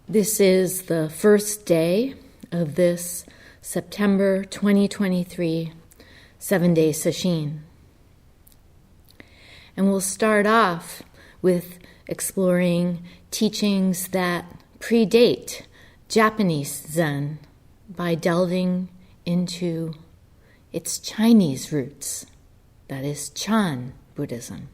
This is the first day of this September 2023 7-day sesshin. And we'll start off with exploring teachings that predate Japanese Zen by delving into its Chinese roots, that is Chan Buddhism.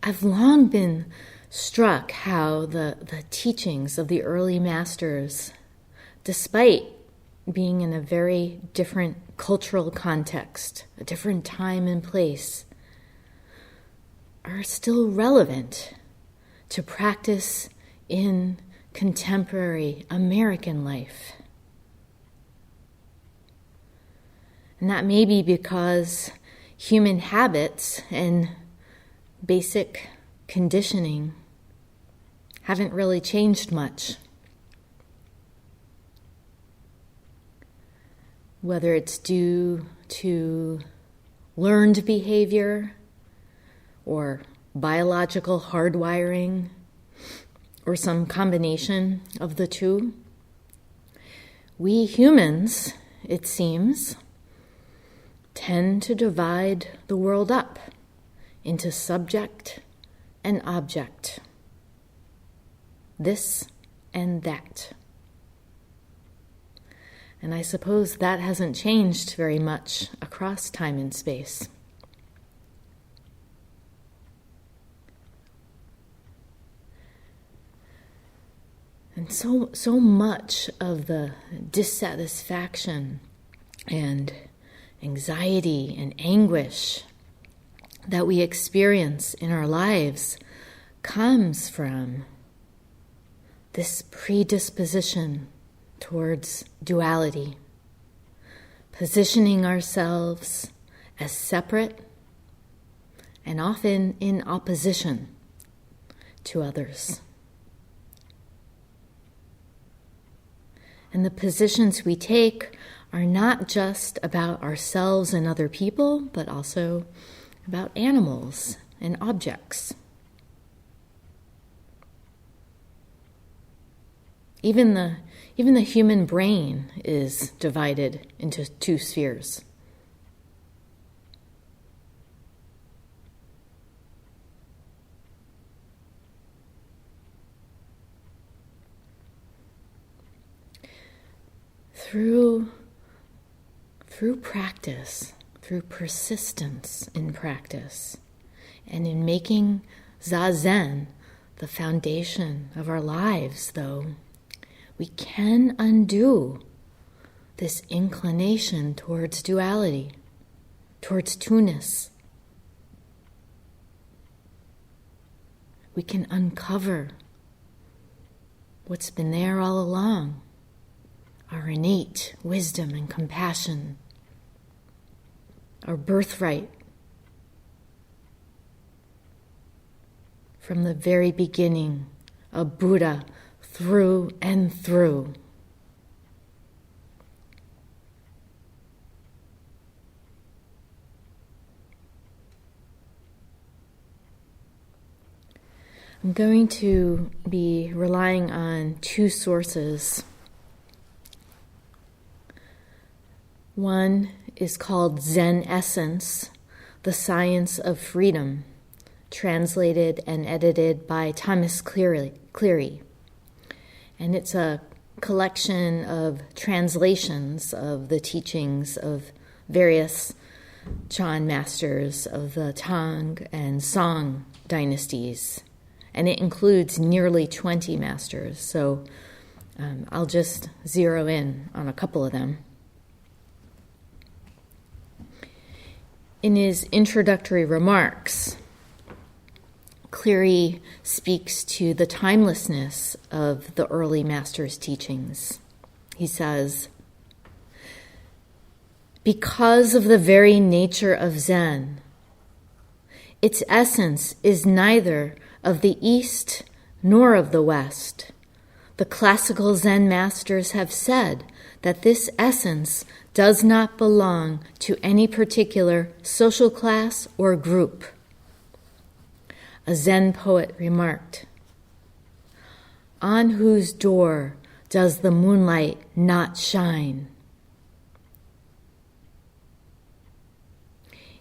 I've long been struck how the teachings of the early masters, despite being in a very different cultural context, a different time and place, are still relevant to practice in contemporary American life. And that may be because human habits and basic conditioning haven't really changed much. Whether it's due to learned behavior or biological hardwiring or some combination of the two, we humans, it seems, tend to divide the world up into subject and object, this and that. And I suppose that hasn't changed very much across time and space. And so much of the dissatisfaction and anxiety and anguish that we experience in our lives comes from this predisposition towards duality, positioning ourselves as separate and often in opposition to others. And the positions we take are not just about ourselves and other people, but also about animals and objects. Even the human brain is divided into two spheres. Through practice, through persistence in practice, and in making Zazen the foundation of our lives, though, we can undo this inclination towards duality, towards two-ness. We can uncover what's been there all along, our innate wisdom and compassion, our birthright from the very beginning, a Buddha through and through. I'm going to be relying on two sources. One is called Zen Essence, The Science of Freedom, translated and edited by Thomas Cleary. And it's a collection of translations of the teachings of various Chan masters of the Tang and Song dynasties. And it includes nearly 20 masters, so I'll just zero in on a couple of them. In his introductory remarks, Cleary speaks to the timelessness of the early masters' teachings. He says, "Because of the very nature of Zen, its essence is neither of the East nor of the West. The classical Zen masters have said that this essence does not belong to any particular social class or group. a Zen poet remarked, "On whose door does the moonlight not shine?"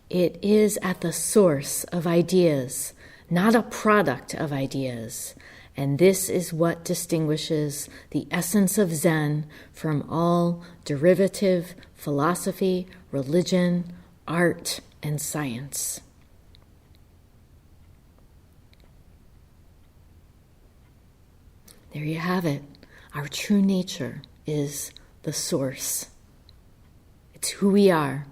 It is at the source of ideas, not a product of ideas. And this is what distinguishes the essence of Zen from all derivative philosophy, religion, art, and science. There you have it. Our true nature is the source. It's who we are.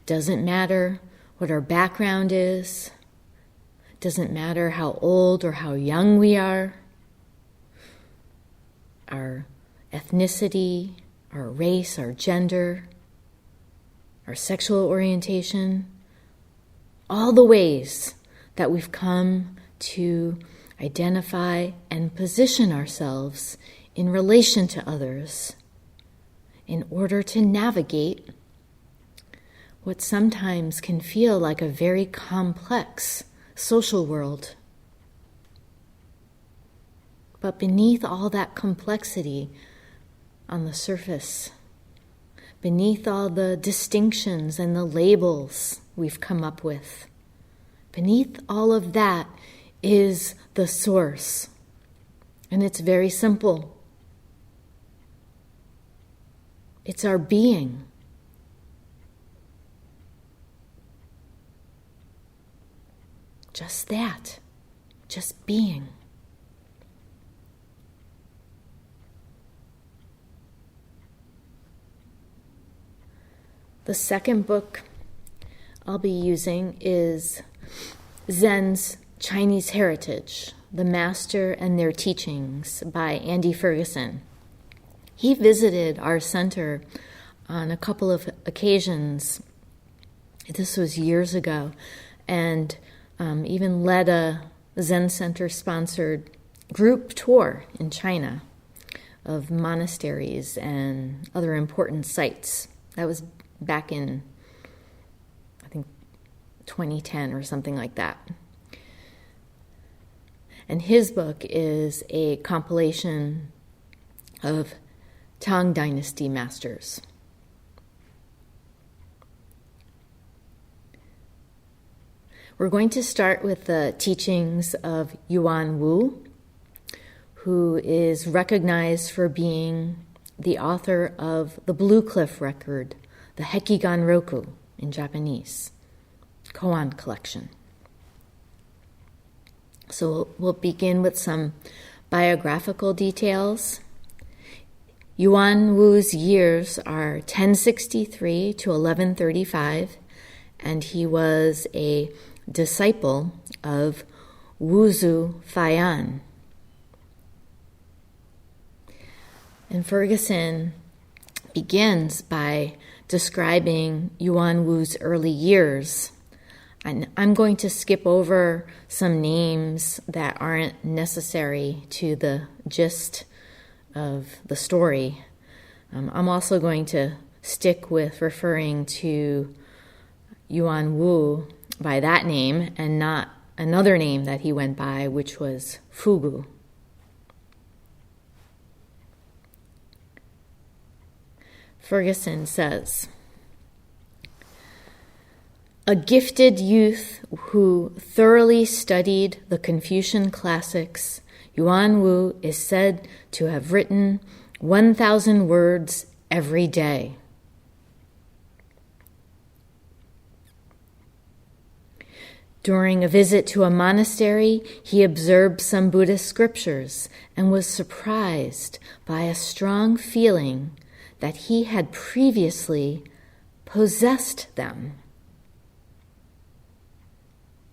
Doesn't matter what our background is. Doesn't matter how old or how young we are. Our ethnicity, our race, our gender, our sexual orientation. All the ways that we've come to identify and position ourselves in relation to others in order to navigate what sometimes can feel like a very complex social world. But beneath all that complexity on the surface, beneath all the distinctions and the labels we've come up with, beneath all of that is the source. And it's very simple. It's our being. Just that. Just being. The second book I'll be using is Zen's Chinese Heritage, The Master and Their Teachings by Andy Ferguson. He visited our center on a couple of occasions. This was years ago, and even led a Zen Center-sponsored group tour in China of monasteries and other important sites. That was back in, I think, 2010 or something like that. And his book is a compilation of Tang Dynasty masters. We're going to start with the teachings of Yuanwu, who is recognized for being the author of the Blue Cliff Record, the Hekigan Roku in Japanese, koan collection. So we'll begin with some biographical details. Yuanwu's years are 1063 to 1135, and he was a disciple of Wuzu Faiyan. And Ferguson begins by describing Yuanwu's early years. And I'm going to skip over some names that aren't necessary to the gist of the story. I'm also going to stick with referring to Yuanwu by that name and not another name that he went by, which was Fugu. Ferguson says, a gifted youth who thoroughly studied the Confucian classics, Yuanwu is said to have written 1,000 words every day. During a visit to a monastery, he observed some Buddhist scriptures and was surprised by a strong feeling that he had previously possessed them.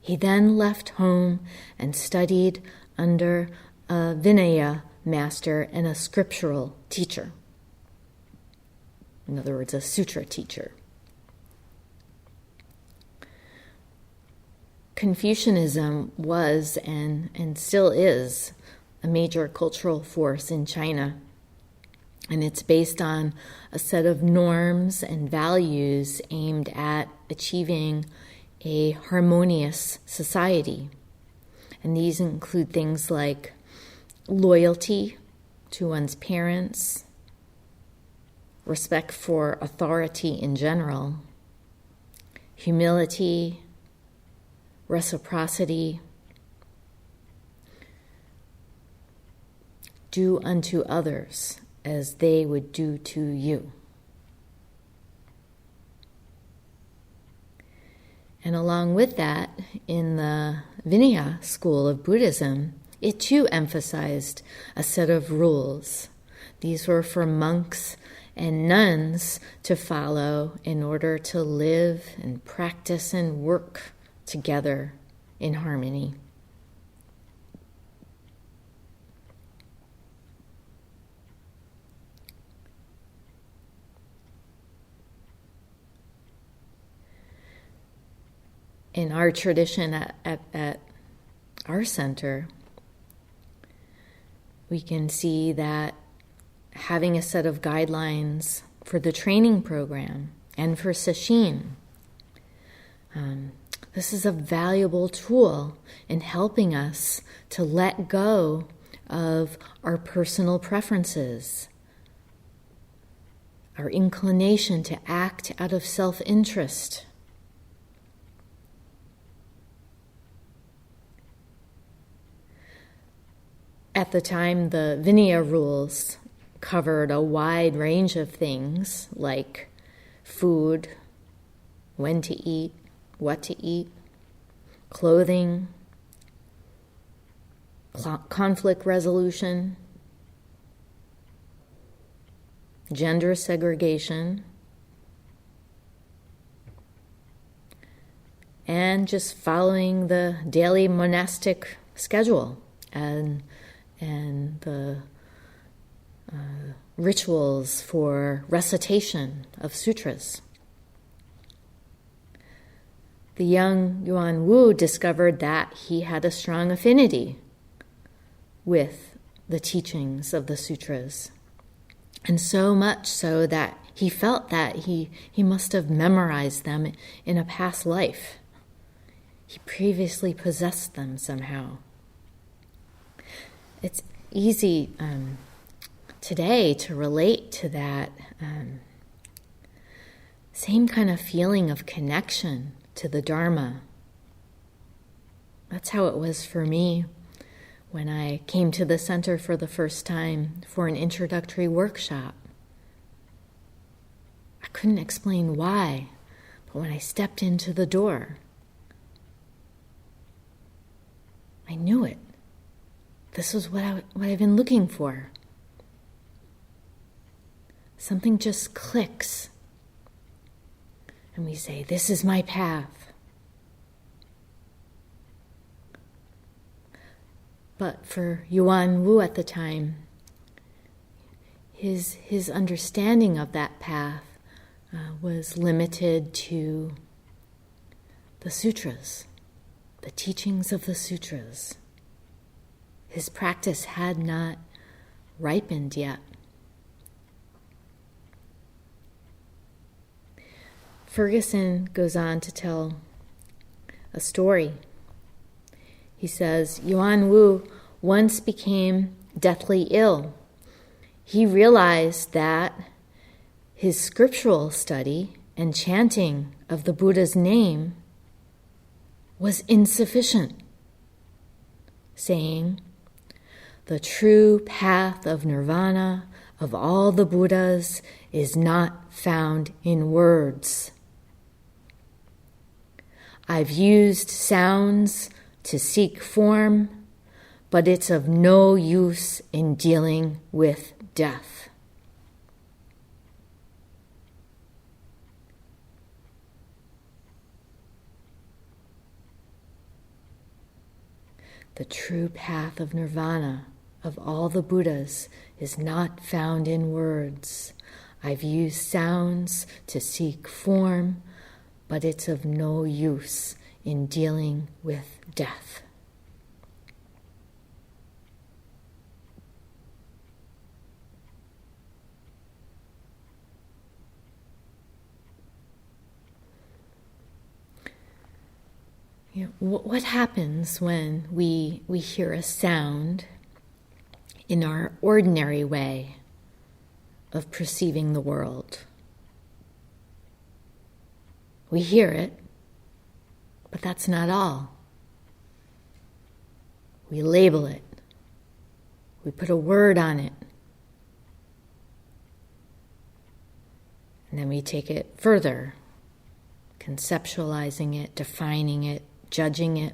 He then left home and studied under a Vinaya master and a scriptural teacher. In other words, a sutra teacher. Confucianism was and still is a major cultural force in China. And it's based on a set of norms and values aimed at achieving a harmonious society. And these include things like loyalty to one's parents, respect for authority in general, humility, reciprocity, do unto others as they would do to you. And along with that, in the Vinaya school of Buddhism, it too emphasized a set of rules. These were for monks and nuns to follow in order to live and practice and work together in harmony. In our tradition at our center, we can see that having a set of guidelines for the training program and for sesshin, this is a valuable tool in helping us to let go of our personal preferences, our inclination to act out of self-interest. At the time, the Vinaya rules covered a wide range of things like food, when to eat, what to eat, clothing, conflict resolution, gender segregation, and just following the daily monastic schedule and the rituals for recitation of sutras. The young Yuanwu discovered that he had a strong affinity with the teachings of the sutras, and so much so that he felt that he must have memorized them in a past life. He previously possessed them somehow. It's easy today to relate to that same kind of feeling of connection to the Dharma. That's how it was for me when I came to the center for the first time for an introductory workshop. I couldn't explain why, but when I stepped into the door, I knew it. This was what I've been looking for. Something just clicks. And we say, this is my path. But for Yuanwu at the time, his understanding of that path was limited to the sutras, the teachings of the sutras. His practice had not ripened yet. Ferguson goes on to tell a story. He says, Yuanwu once became deathly ill. He realized that his scriptural study and chanting of the Buddha's name was insufficient, saying, the true path of nirvana of all the Buddhas is not found in words. I've used sounds to seek form, but it's of no use in dealing with death. The true path of nirvana of all the Buddhas is not found in words. I've used sounds to seek form, but it's of no use in dealing with death. What happens when we hear a sound in our ordinary way of perceiving the world? We hear it, but that's not all. We label it. We put a word on it. And then we take it further, conceptualizing it, defining it, judging it.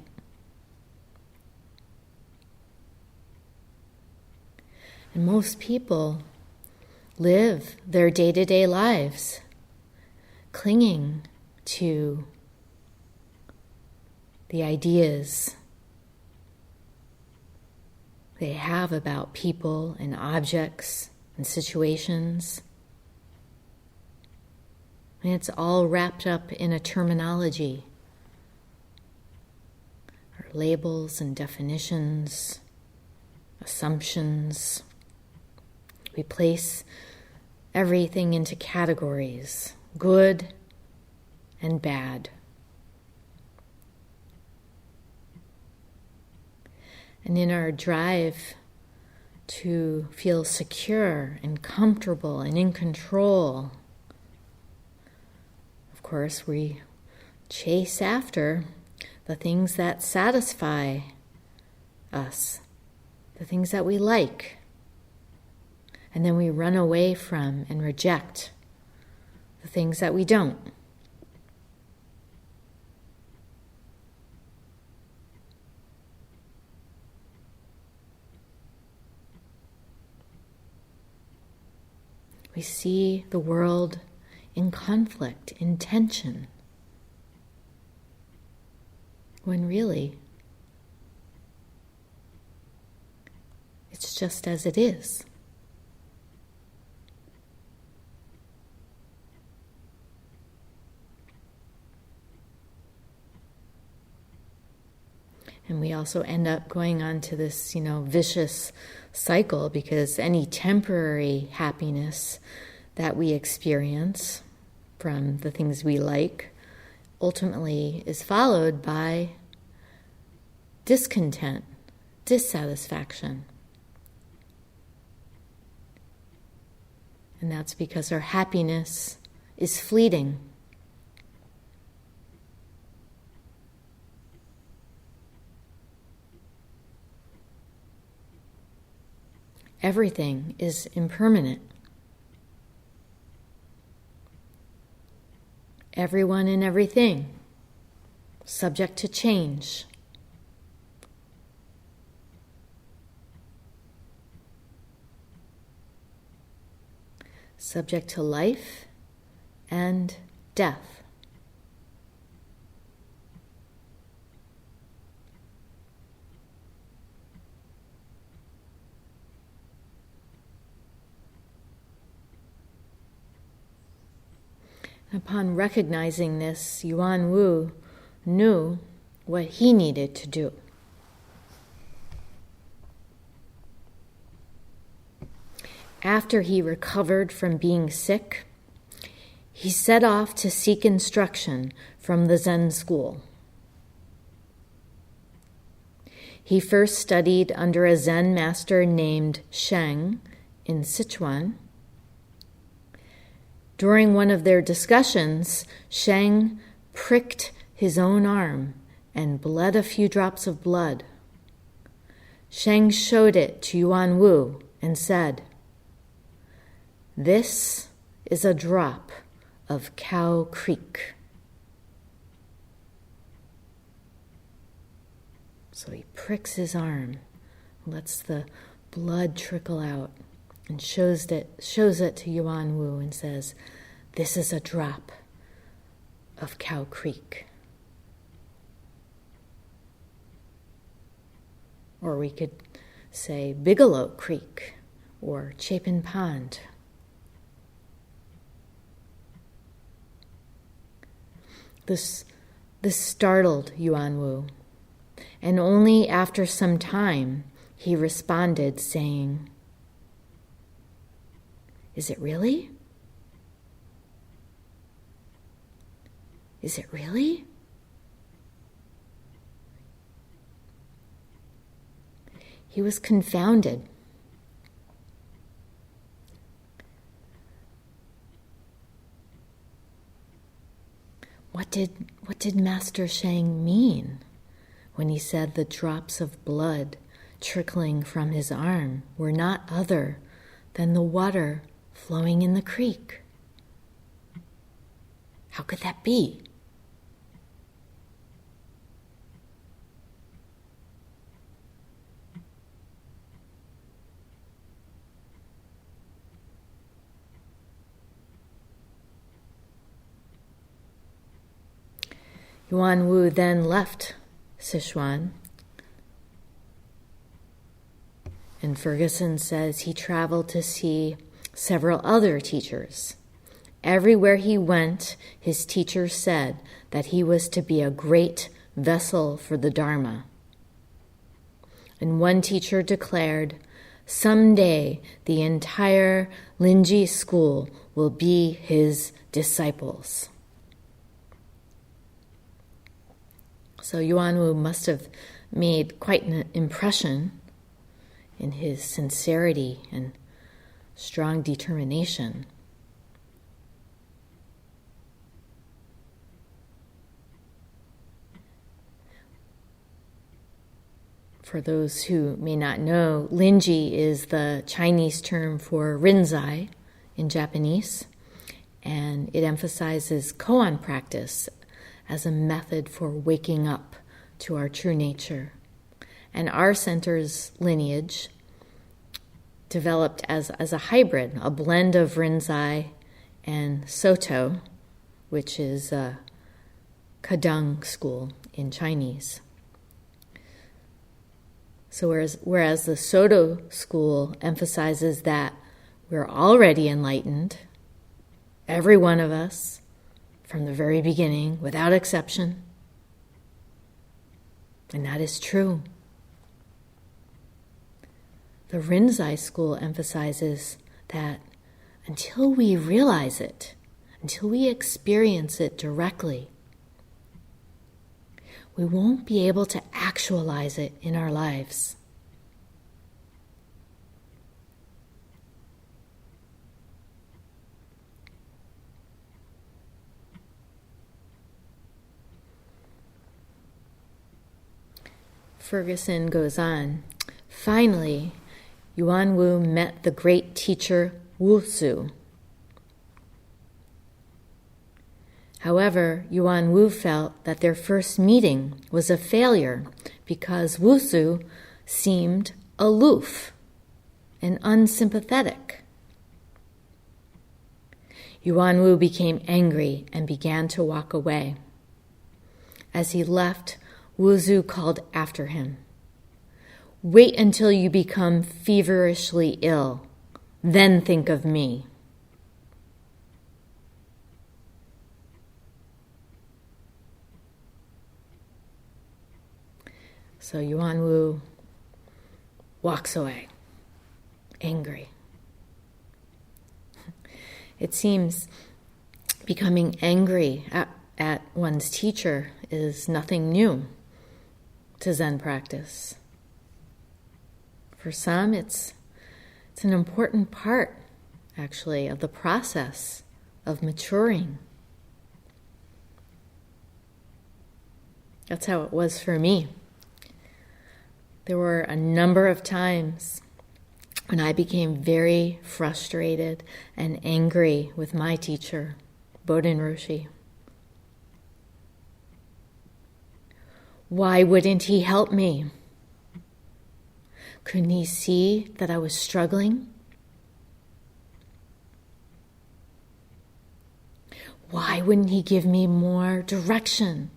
And most people live their day-to-day lives clinging to the ideas they have about people and objects and situations. And it's all wrapped up in a terminology, or labels and definitions, assumptions. We place everything into categories, good and bad. And in our drive to feel secure and comfortable and in control, of course, we chase after the things that satisfy us, the things that we like. And then we run away from and reject the things that we don't. We see the world in conflict, in tension, when really it's just as it is. And we also end up going on to this, vicious cycle, because any temporary happiness that we experience from the things we like ultimately is followed by discontent, dissatisfaction. And that's because our happiness is fleeting. Everything is impermanent. Everyone and everything, subject to change. Subject to life and death. Upon recognizing this, Yuanwu knew what he needed to do. After he recovered from being sick, he set off to seek instruction from the Zen school. He first studied under a Zen master named Sheng in Sichuan. During one of their discussions, Sheng pricked his own arm and bled a few drops of blood. Sheng showed it to Yuanwu and said, "This is a drop of Cow Creek." So he pricks his arm, lets the blood trickle out, and shows it to Yuanwu and says, "This is a drop of Cow Creek." Or we could say Bigelow Creek or Chapin Pond. This startled Yuanwu, and only after some time he responded, saying, "Is it really? Is it really?" He was confounded. What did Master Shang mean when he said the drops of blood trickling from his arm were not other than the water flowing in the creek? How could that be? Yuanwu then left Sichuan, and Ferguson says he traveled to see several other teachers. Everywhere he went, his teachers said that he was to be a great vessel for the Dharma. And one teacher declared, "Someday the entire Linji school will be his disciples." So Yuanwu must have made quite an impression in his sincerity and strong determination. For those who may not know, Linji is the Chinese term for rinzai in Japanese, and it emphasizes koan practice as a method for waking up to our true nature. And our center's lineage developed as a hybrid, a blend of rinzai and soto, which is a kadang school in Chinese. So whereas the Soto school emphasizes that we're already enlightened, every one of us, from the very beginning, without exception, and that is true. The Rinzai school emphasizes that until we realize it, until we experience it directly, we won't be able to actualize it in our lives. Ferguson goes on, "Finally, Yuanwu met the great teacher Wusu. However, Yuanwu felt that their first meeting was a failure because Wusu seemed aloof and unsympathetic. Yuanwu became angry and began to walk away. As he left, Wusu called after him, "Wait until you become feverishly ill, then think of me." So Yuanwu walks away, angry. It seems becoming angry at one's teacher is nothing new to Zen practice. For some, it's an important part, actually, of the process of maturing. That's how it was for me. There were a number of times when I became very frustrated and angry with my teacher, Bodhin Roshi. Why wouldn't he help me? Couldn't he see that I was struggling? Why wouldn't he give me more direction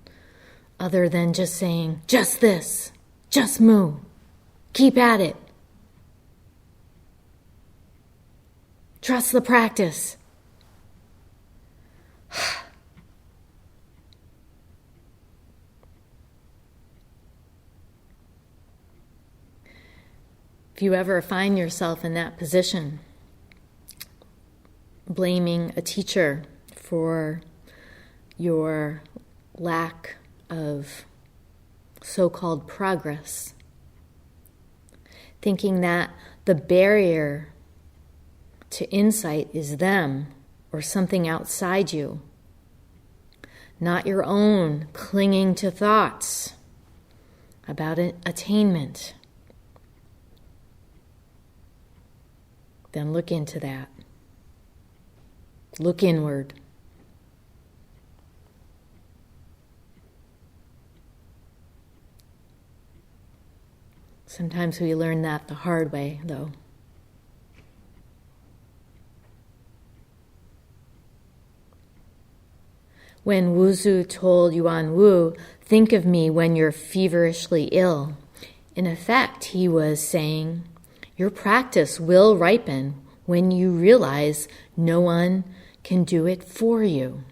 other than just saying, just this, just move, keep at it, trust the practice? If you ever find yourself in that position, blaming a teacher for your lack of so-called progress, thinking that the barrier to insight is them or something outside you, not your own clinging to thoughts about attainment. Then look into that. Look inward. Sometimes we learn that the hard way, though. When Wuzu told Yuanwu, "Think of me when you're feverishly ill," in effect, he was saying, your practice will ripen when you realize no one can do it for you.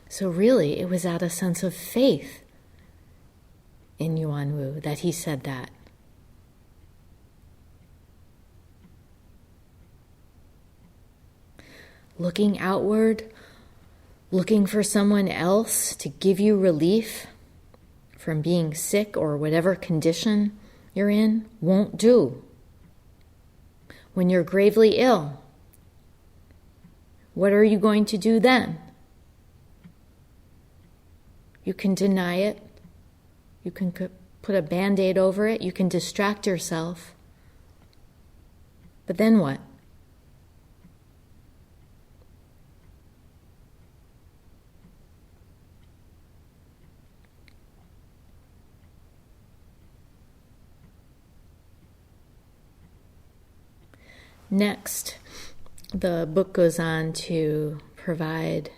So really, it was out of a sense of faith in Yuanwu that he said that. Looking outward, looking for someone else to give you relief from being sick or whatever condition you're in won't do. When you're gravely ill, what are you going to do then? You can deny it. You can put a Band-Aid over it. You can distract yourself. But then what? Next, the book goes on to provide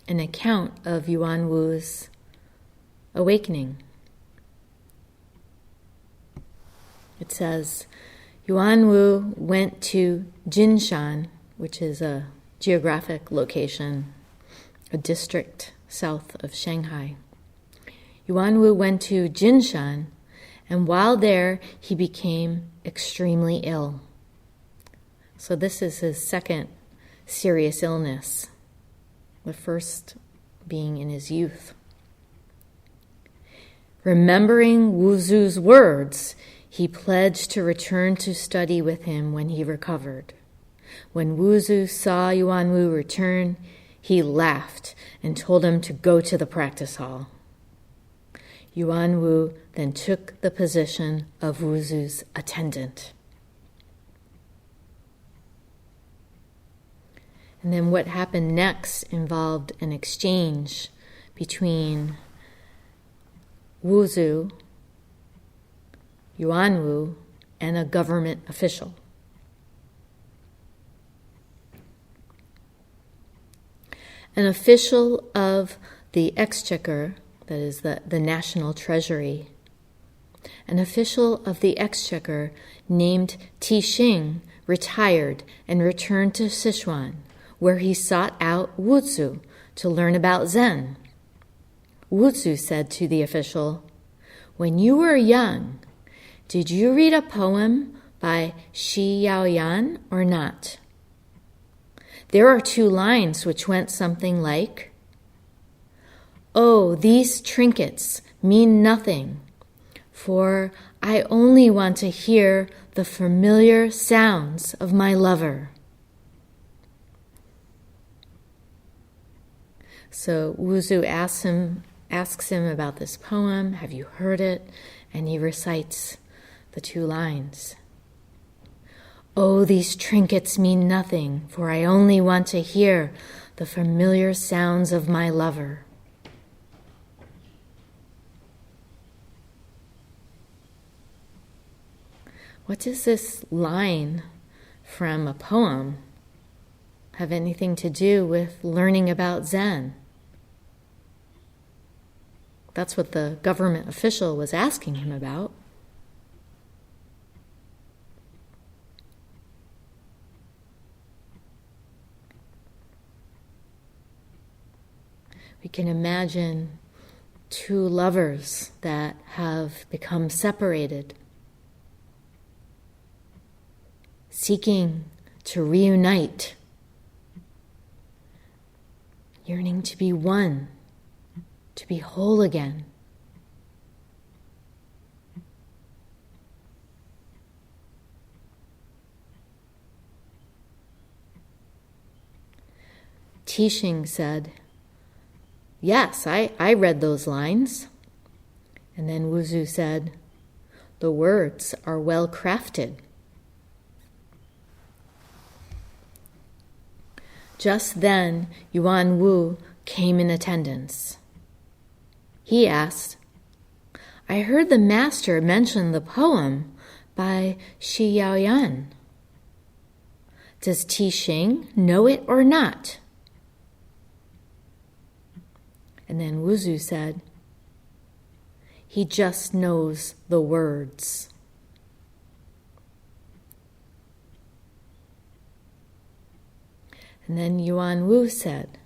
an account of Yuanwu's awakening. It says, Yuanwu went to Jinshan, which is a geographic location, a district south of Shanghai. Yuanwu went to Jinshan, and while there, he became extremely ill. So this is his second serious illness, the first being in his youth. Remembering Wuzu's words, he pledged to return to study with him when he recovered. When Wuzu saw Yuanwu return, he laughed and told him to go to the practice hall. Yuanwu then took the position of Wuzu's attendant. And then what happened next involved an exchange between Wuzu, Yuanwu, and a government official. An official of the exchequer, that is the national treasury, an official of the exchequer named Tixing retired and returned to Sichuan, where he sought out Wuzu to learn about Zen. Wuzu said to the official, "When you were young, did you read a poem by Shi Yaoyan or not? There are 2 lines which went something like, 'Oh, these trinkets mean nothing, for I only want to hear the familiar sounds of my lover.'" So Wuzu asks him about this poem, have you heard it? And he recites the 2 lines. "Oh, these trinkets mean nothing, for I only want to hear the familiar sounds of my lover." What does this line from a poem have anything to do with learning about Zen? That's what the government official was asking him about. We can imagine 2 lovers that have become separated, seeking to reunite, yearning to be one to be whole again. Tixing said, "Yes, I read those lines." And then Wuzu said, "The words are well crafted." Just then, Yuanwu came in attendance. He asked, "I heard the master mention the poem by Shi Yaoyan. Does Tixing know it or not?" And then Wuzu said, "He just knows the words." And then Yuanwu said,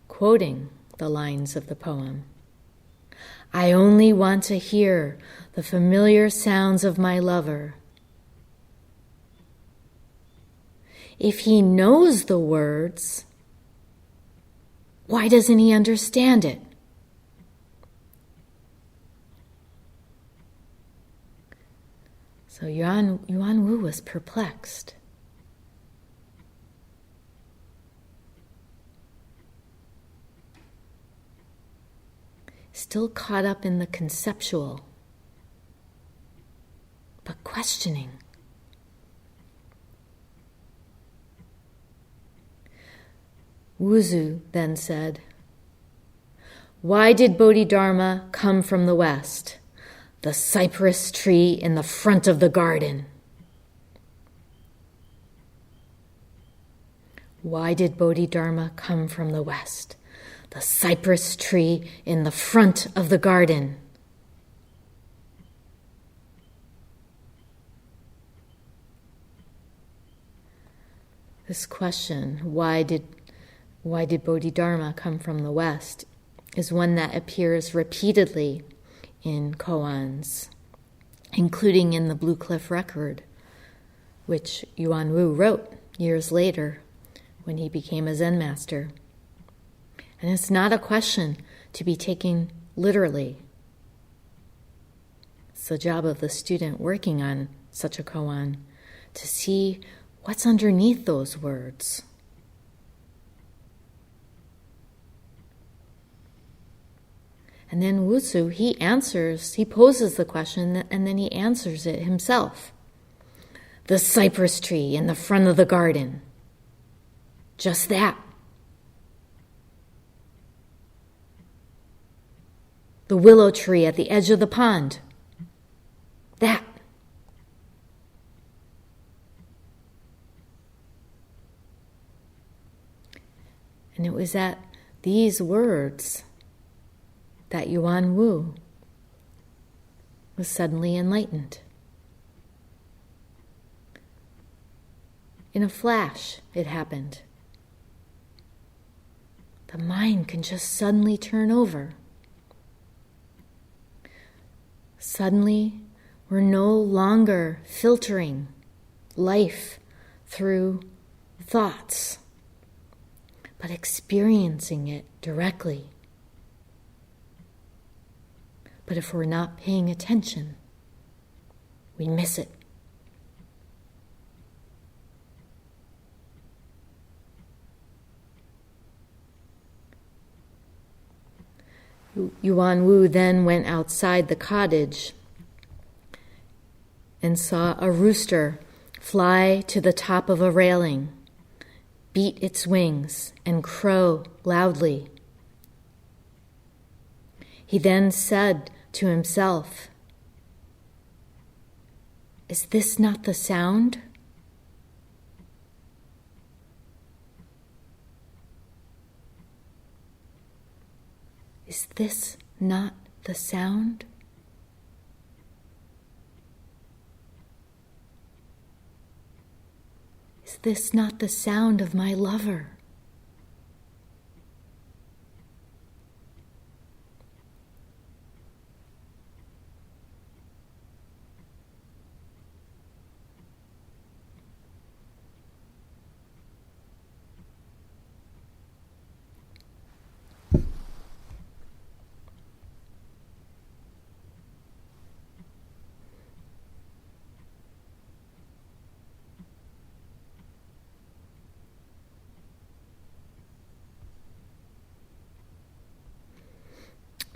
quoting the lines of the poem, "I only want to hear the familiar sounds of my lover. If he knows the words, why doesn't he understand it?" So Yuanwu was perplexed. Still caught up in the conceptual, but questioning. Wuzu then said, "Why did Bodhidharma come from the west, the cypress tree in the front of the garden?" Why did Bodhidharma come from the west, the cypress tree in the front of the garden? This question, why did Bodhidharma come from the west, is one that appears repeatedly in koans, including in the Blue Cliff Record, which Yuanwu wrote years later when he became a Zen master. And it's not a question to be taken literally. It's the job of the student working on such a koan to see what's underneath those words. And then Wuzu, he poses the question, and then he answers it himself. The cypress tree in the front of the garden. Just that. The willow tree at the edge of the pond. That. And it was at these words that Yuanwu was suddenly enlightened. In a flash, it happened. The mind can just suddenly turn over. Suddenly, we're no longer filtering life through thoughts, but experiencing it directly. But if we're not paying attention, we miss it. Yuanwu then went outside the cottage and saw a rooster fly to the top of a railing, beat its wings, and crow loudly. He then said to himself, "Is this not the sound?" Is this not the sound? Is this not the sound of my lover?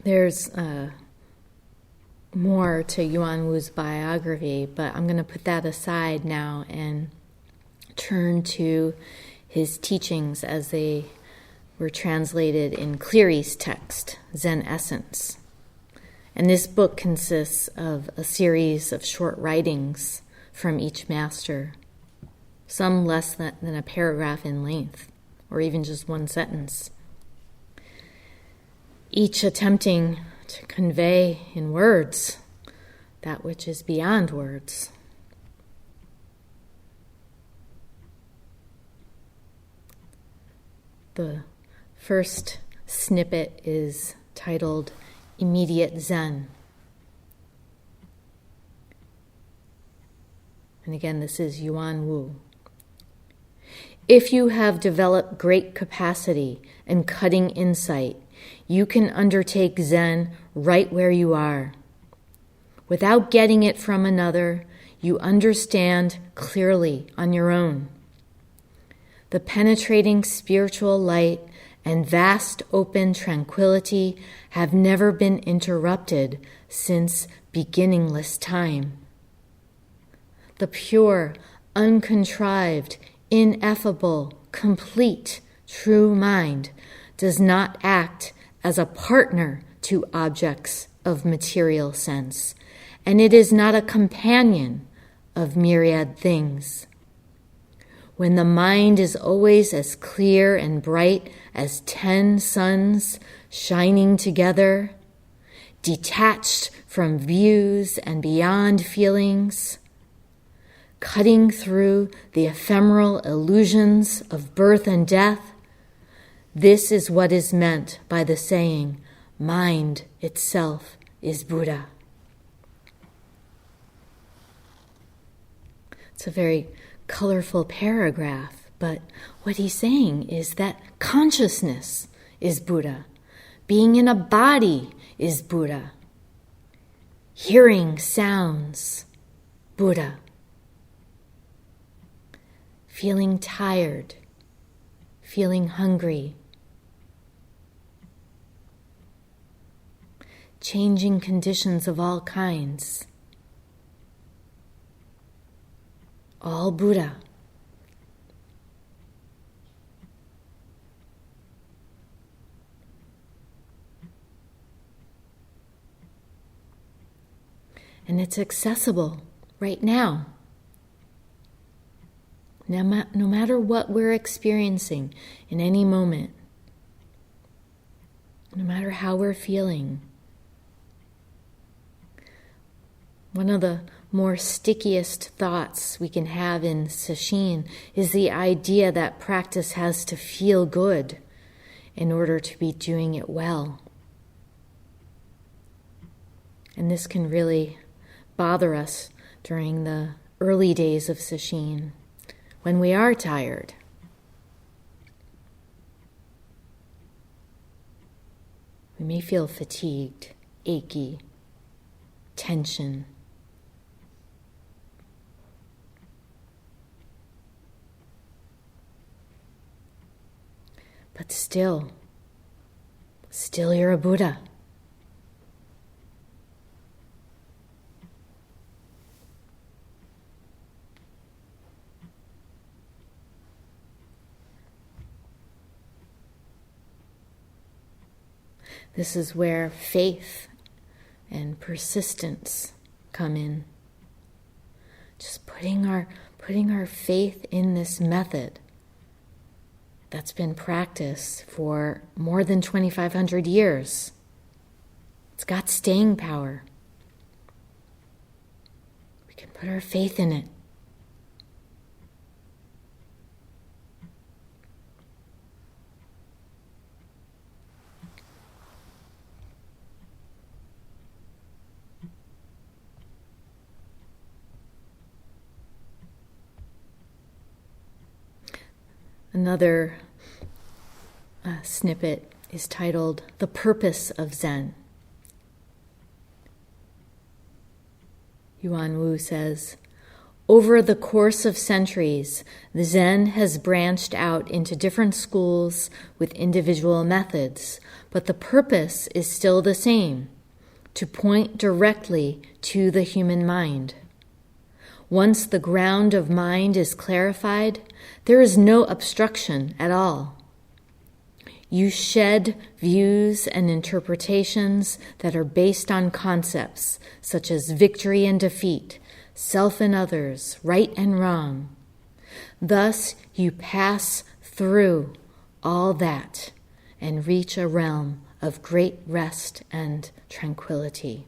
There's more to Yuanwu's biography, but I'm going to put that aside now and turn to his teachings as they were translated in Cleary's text, Zen Essence. And this book consists of a series of short writings from each master, some less than a paragraph in length, or even just one sentence, each attempting to convey in words that which is beyond words. The first snippet is titled Immediate Zen. And again, this is Yuanwu. If you have developed great capacity and cutting insight, you can undertake Zen right where you are. Without getting it from another, you understand clearly on your own. The penetrating spiritual light and vast open tranquility have never been interrupted since beginningless time. The pure, uncontrived, ineffable, complete, true mind does not act as a partner to objects of material sense, and it is not a companion of myriad things. When the mind is always as clear and bright as 10 suns shining together, detached from views and beyond feelings, cutting through the ephemeral illusions of birth and death, this is what is meant by the saying, mind itself is Buddha. It's a very colorful paragraph, but what he's saying is that consciousness is Buddha. Being in a body is Buddha. Hearing sounds, Buddha. Feeling tired, feeling hungry, changing conditions of all kinds, all Buddha. And it's accessible right now. No matter what we're experiencing in any moment, no matter how we're feeling. One of the more stickiest thoughts we can have in sesshin is the idea that practice has to feel good in order to be doing it well. And this can really bother us during the early days of sesshin, when we are tired. We may feel fatigued, achy, tension. But still you're a Buddha. This is where faith and persistence come in. Just putting our faith in this method that's been practiced for more than 2,500 years. It's got staying power. We can put our faith in it. Another snippet is titled The Purpose of Zen. Yuanwu says, Over the course of centuries, the Zen has branched out into different schools with individual methods, but the purpose is still the same: to point directly to the human mind. Once the ground of mind is clarified, there is no obstruction at all. You shed views and interpretations that are based on concepts such as victory and defeat, self and others, right and wrong. Thus, you pass through all that and reach a realm of great rest and tranquility.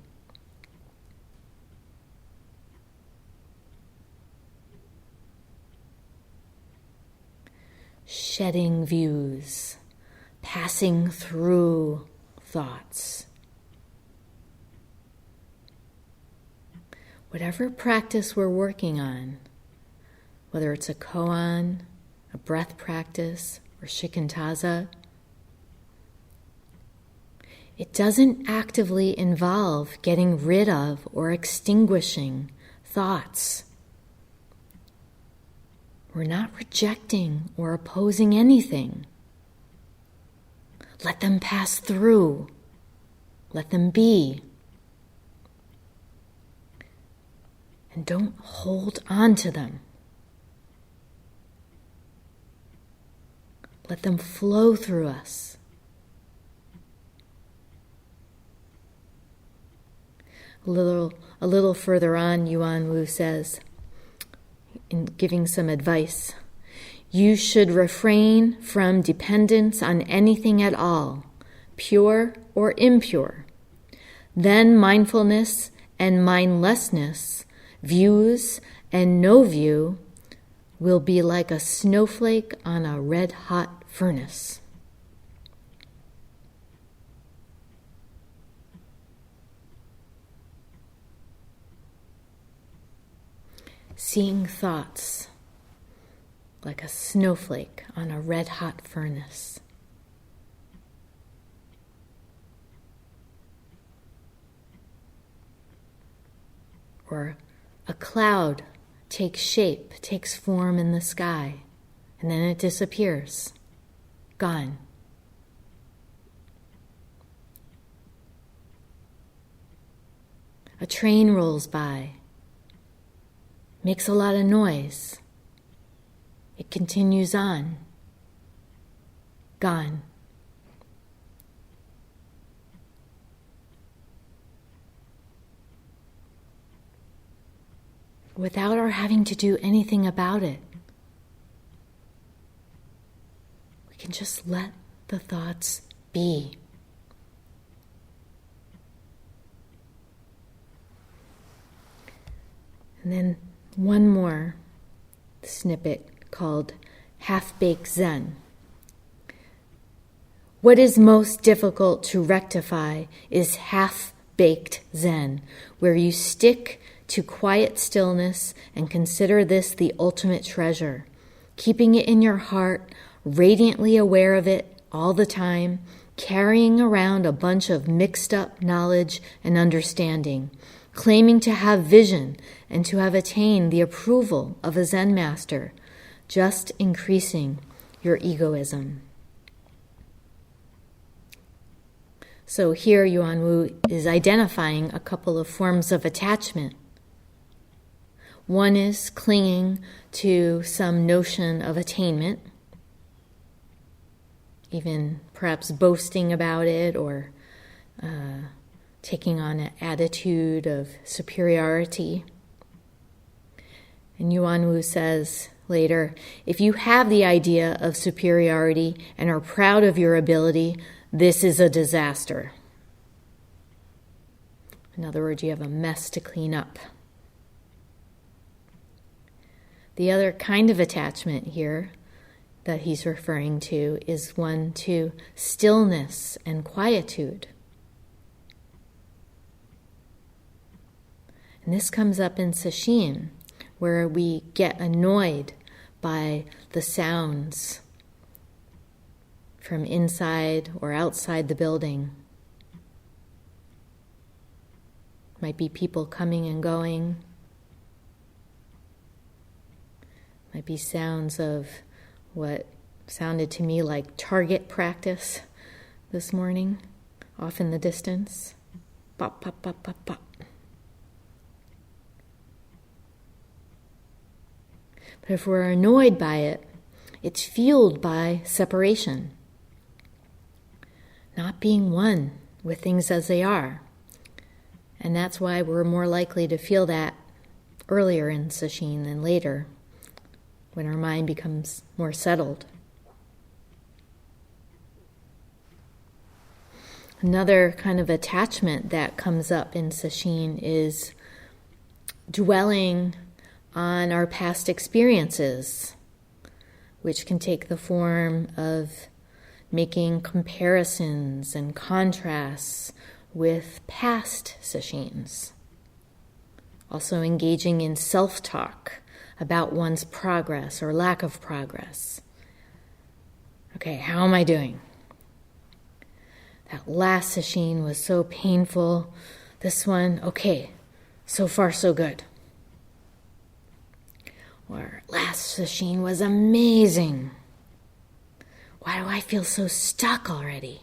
Shedding views, passing through thoughts. Whatever practice we're working on, whether it's a koan, a breath practice, or shikantaza, it doesn't actively involve getting rid of or extinguishing thoughts. We're not rejecting or opposing anything. Let them pass through. Let them be. And don't hold on to them. Let them flow through us. A little further on, Yuanwu says, in giving some advice, you should refrain from dependence on anything at all, pure or impure. Then mindfulness and mindlessness, views and no view, will be like a snowflake on a red-hot furnace. Seeing thoughts like a snowflake on a red-hot furnace. Or a cloud takes shape, takes form in the sky, and then it disappears, gone. A train rolls by, makes a lot of noise. It continues on, gone. Without our having to do anything about it. We can just let the thoughts be. And then one more snippet called Half-Baked Zen. What is most difficult to rectify is half-baked Zen, where you stick to quiet stillness and consider this the ultimate treasure, keeping it in your heart, radiantly aware of it all the time, carrying around a bunch of mixed up knowledge and understanding, claiming to have vision and to have attained the approval of a Zen master, just increasing your egoism. So here Yuanwu is identifying a couple of forms of attachment. One is clinging to some notion of attainment, even perhaps boasting about it or taking on an attitude of superiority. And Yuanwu says later, if you have the idea of superiority and are proud of your ability, this is a disaster. In other words, you have a mess to clean up. The other kind of attachment here that he's referring to is one to stillness and quietude. And this comes up in Sesshin, where we get annoyed by the sounds from inside or outside the building. Might be people coming and going. Might be sounds of what sounded to me like target practice this morning, off in the distance. Pop, pop, pop, pop, pop. But if we're annoyed by it, it's fueled by separation, not being one with things as they are. And that's why we're more likely to feel that earlier in sesshin than later, when our mind becomes more settled. Another kind of attachment that comes up in sesshin is dwelling on our past experiences, which can take the form of making comparisons and contrasts with past sesshins. Also engaging in self-talk about one's progress or lack of progress. Okay, how am I doing? That last sesshin was so painful. This one, okay, so far so good. Or last sesshin was amazing. Why do I feel so stuck already?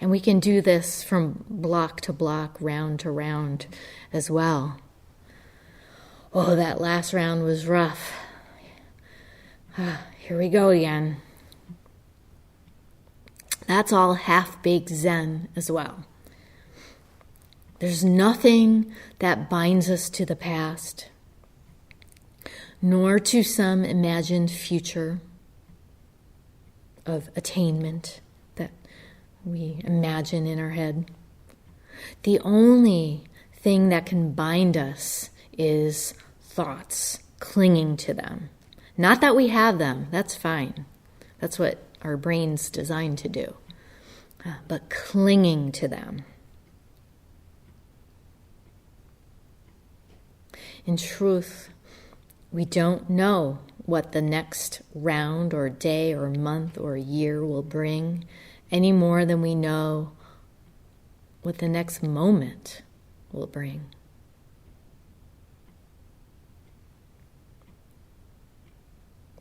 And we can do this from block to block, round to round as well. Oh, that last round was rough. Here we go again. That's all half-baked Zen as well. There's nothing that binds us to the past, nor to some imagined future of attainment that we imagine in our head. The only thing that can bind us is thoughts, clinging to them. Not that we have them, that's fine. That's what our brain's designed to do. But clinging to them. In truth, we don't know what the next round or day or month or year will bring any more than we know what the next moment will bring.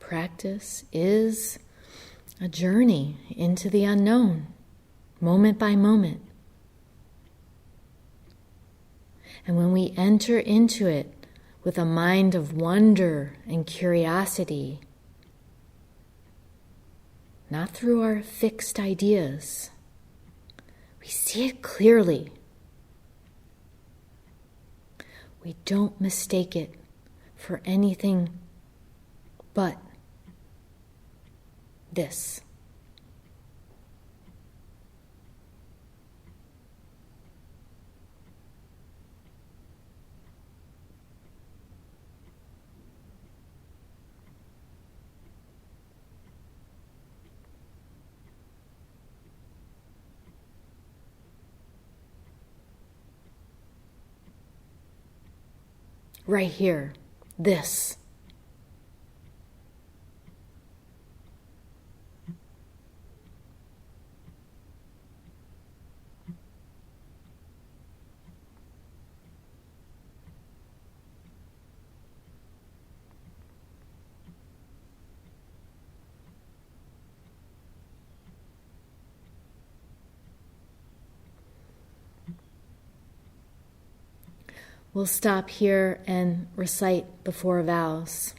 Practice is a journey into the unknown, moment by moment. And when we enter into it with a mind of wonder and curiosity, not through our fixed ideas, we see it clearly. We don't mistake it for anything but this. Right here, this. We'll stop here and recite the 4 vows.